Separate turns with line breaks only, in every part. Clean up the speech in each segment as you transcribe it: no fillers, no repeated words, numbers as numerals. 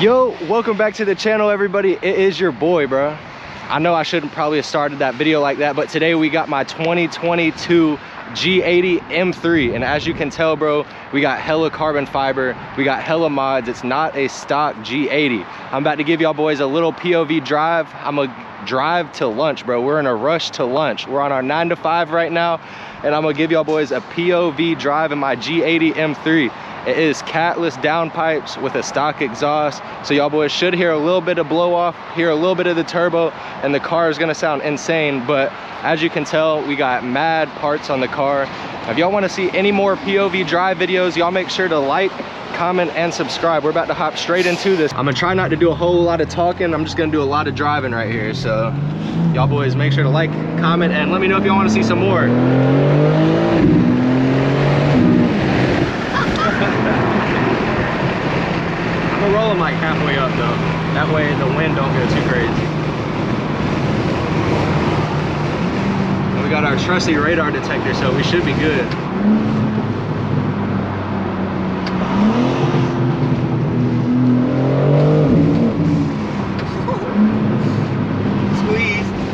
Yo, welcome back to the channel, everybody. It is your boy, bro. I know I shouldn't probably have started that video like that, but today we got my 2022 G80 M3, and as you can tell, bro, we got hella carbon fiber, we got hella mods. It's not a stock G80. I'm about to give y'all boys a little POV drive. I'm a drive to lunch, bro. We're in a rush to lunch. We're on our 9 to 5 right now, and I'm gonna give y'all boys a POV drive in my G80 M3. It is catless downpipes with a stock exhaust, so y'all boys should hear a little bit of blow off, hear a little bit of the turbo, and the car is gonna sound insane. But as you can tell, we got mad parts on the car. If y'all want to see any more POV drive videos, y'all make sure to like, comment, and subscribe. We're about to hop straight into this. I'm gonna try not to do a whole lot of talking. I'm just gonna do a lot of driving right here. So y'all boys make sure to like, comment, and let me know if y'all want to see some more. I'm gonna roll them like halfway up though. That way the wind don't go too crazy. And we got our trusty radar detector, so we should be good.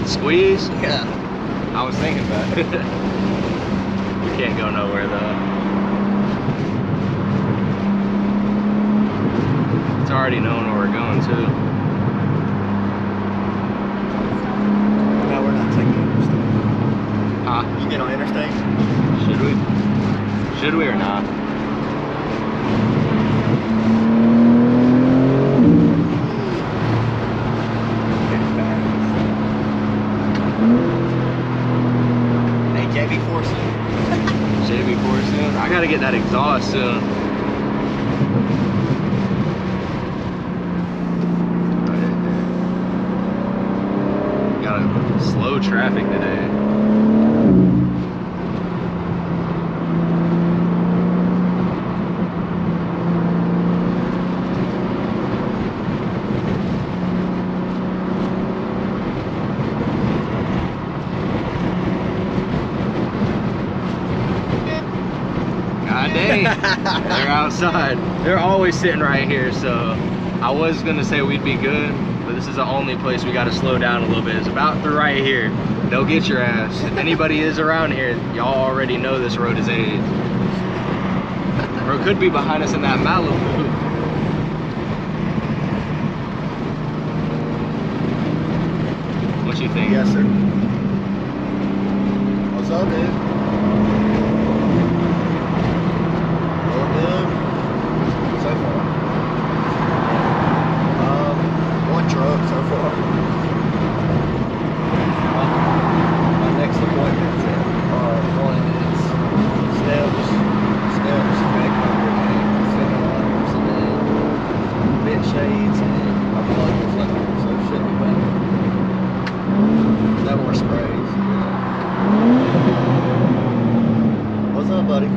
Squeeze?
Yeah.
I was thinking about it. We can't go nowhere though. It's already knowing where we're going too.
No, we're not taking interstate.
Huh?
You get on interstate?
Should we? Should we or not?
JB4 soon.
JB4 soon? I gotta get that exhaust soon. Got a slow traffic today. God dang, they're outside. They're always sitting right here, so I was gonna say we'd be good, but this is the only place we gotta slow down a little bit. It's about through right here. They'll get your ass. If anybody is around here, y'all already know this road is AIDS. Or it could be behind us in that Malibu. What you think?
Yes, sir. What's up, dude? So far. One truck so far. My next appointment is one is steps, back under and center lines, and then vent shades and my plug reflector, so it should be better. No more sprays. What's up, buddy?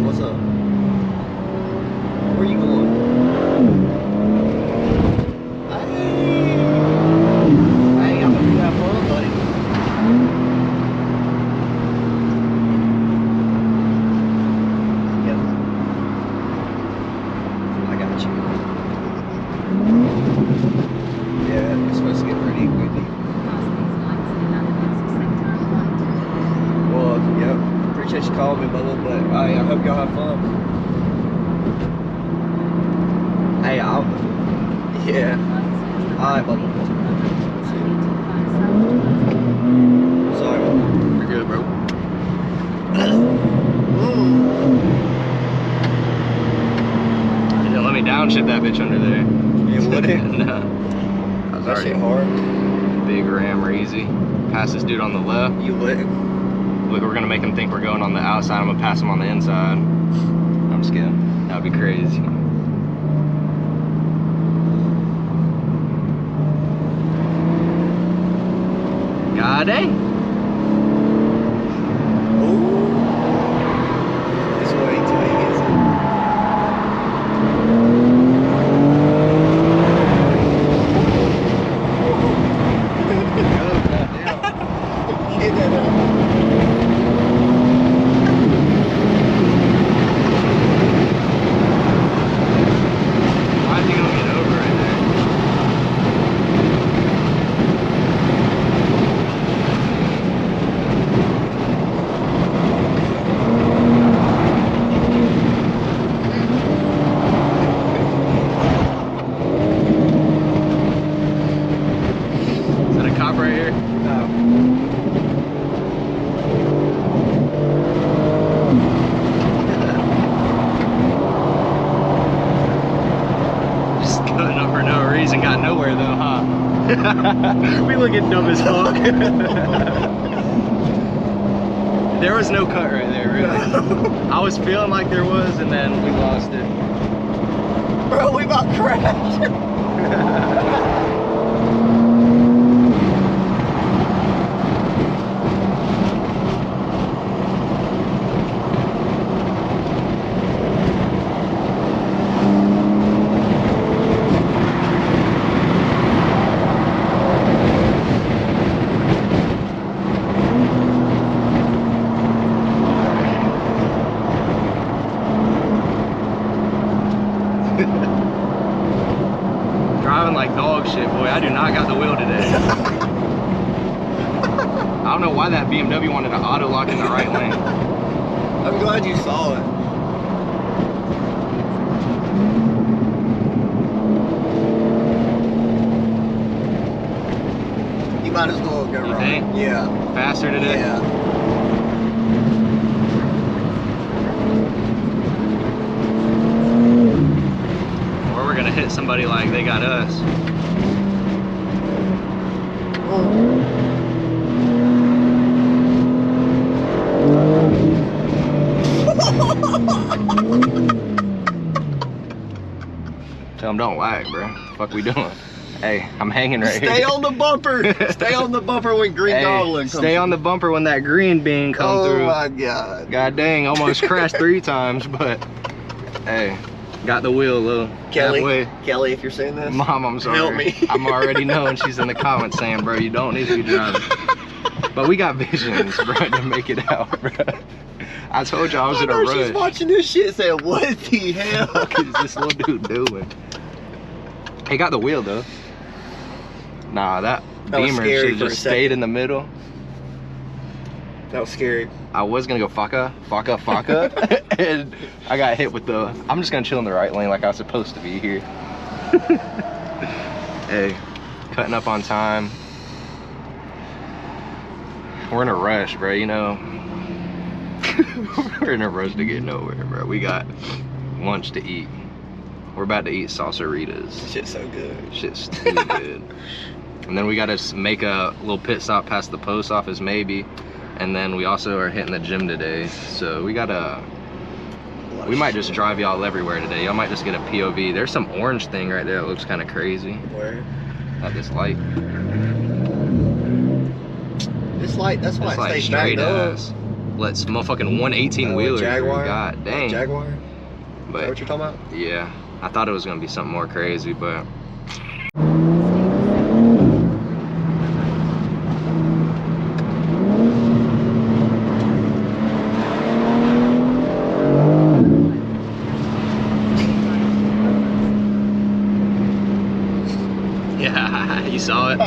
What's up? Where you going? Hey, I'm gonna have fun, buddy. Yep. I got you. Yeah, it's supposed to get pretty windy. Well, yep. Appreciate you calling me, Bubba, but I hope y'all have fun. Hey, yeah. Alright, Bubba. Sorry, Bubba.
You're good, bro. Don't let me downshift that bitch under there.
You wouldn't?
No. I was
That
already
shit hard.
big rammer easy. Pass this dude on the left.
You wouldn't.
Look, we're gonna make him think we're going on the outside. I'm gonna pass him on the inside. I'm just kidding. That'd be crazy. God dang.
Ooh. It's way too easy. Get that up.
We looking dumb as fuck. There was no cut right there, really. I was feeling like there was, and then we lost it.
Bro, we about crashed.
Driving like dog shit, boy. I do not got the wheel today. I don't know why that BMW wanted to auto lock in the right lane.
I'm glad you saw it. You might as well go
You
right.
think?
Yeah.
Faster today?
Yeah.
Or we're gonna hit somebody like they got us. Tell them don't lag, bro. Fuck we doing? Hey, I'm hanging right here.
Stay on the bumper. Stay on the bumper when green goblin comes.
Stay on the bumper when that green bean comes through.
Oh my god.
God dang, almost crashed 3 times, but hey, got the wheel though.
Kelly,
Halfway.
Kelly, if you're seeing this,
Mom, I'm sorry.
help me.
I'm already knowing she's in the comments saying, bro, you don't need to be driving. But we got visions, bro, to make it out, bro. I told you I was in a rush.
She's watching this shit saying, what the hell?
What is this little dude doing? He got the wheel though. Nah, that Beamer should have just stayed in the middle.
That was scary.
I was gonna go faka, and I got hit with the, I'm just gonna chill in the right lane like I was supposed to be here. Hey, cutting up on time. We're in a rush, bro, you know. We're in a rush to get nowhere, bro. We got lunch to eat. We're about to eat salsaritas.
Shit's so good.
Shit's too good. And then we gotta make a little pit stop past the post office maybe. And then we also are hitting the gym today. So we gotta, we might just drive y'all everywhere today. Y'all might just get a POV. There's some orange thing right there that looks kind of crazy.
Where?
At this light.
This light, that's why
It's
it
like
stays
straight
backed up.
ass. Let's motherfucking 118 wheeler.
Jaguar.
God dang.
Jaguar? Is
But
that what you're talking about?
yeah, I thought it was gonna be something more crazy, but yeah, you saw it.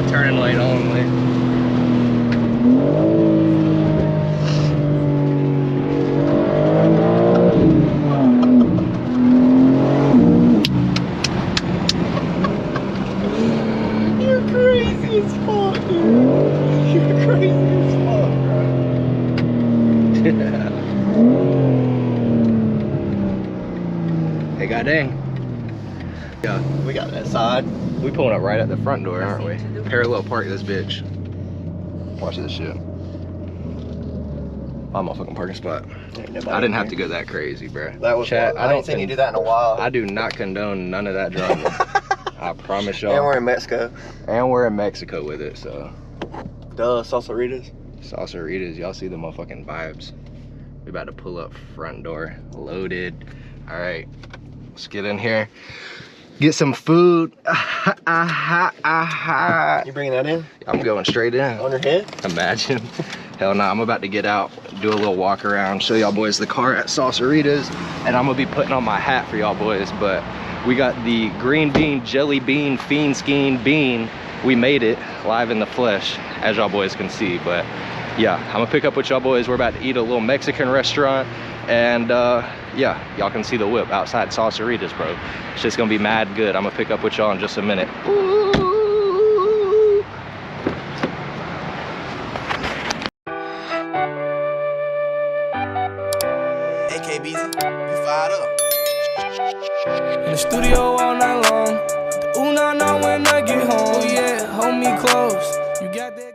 Turning lane only.
You're crazy as fuck, dude. You're crazy as fuck, bro.
Hey, god dang. Yeah.
We got that side.
We pulling up right at the front door, aren't we? Parallel park this bitch. Watch this shit. My motherfucking parking spot. I didn't have to go that crazy, bro.
That was
Chat,
I ain't seen you do that in a while.
I do not condone none of that driving. I promise y'all.
And we're in Mexico.
And we're in Mexico with it, so.
Duh, salsaritas.
Salsaritas, y'all see the motherfucking vibes. We about to pull up front door, loaded. All right, let's get in here. Get some food.
You bringing that in?
I'm going straight in.
On your head?
Imagine. Hell no, I'm about to get out, do a little walk around, show y'all boys the car at Salsaritas, and I'm gonna be putting on my hat for y'all boys, but we got the green bean, jelly bean, fiend skein bean we made it live in the flesh, as y'all boys can see. But yeah, I'm gonna pick up with y'all boys. We're about to eat at a little Mexican restaurant, and yeah, y'all can see the whip outside Salsaritas, bro. It's just gonna be mad good. I'm gonna pick up with y'all in just a minute.
AKBZ, you fired up.
In the studio all night long. The ooh nah nah when I get home. Oh yeah, hold me close. You got that.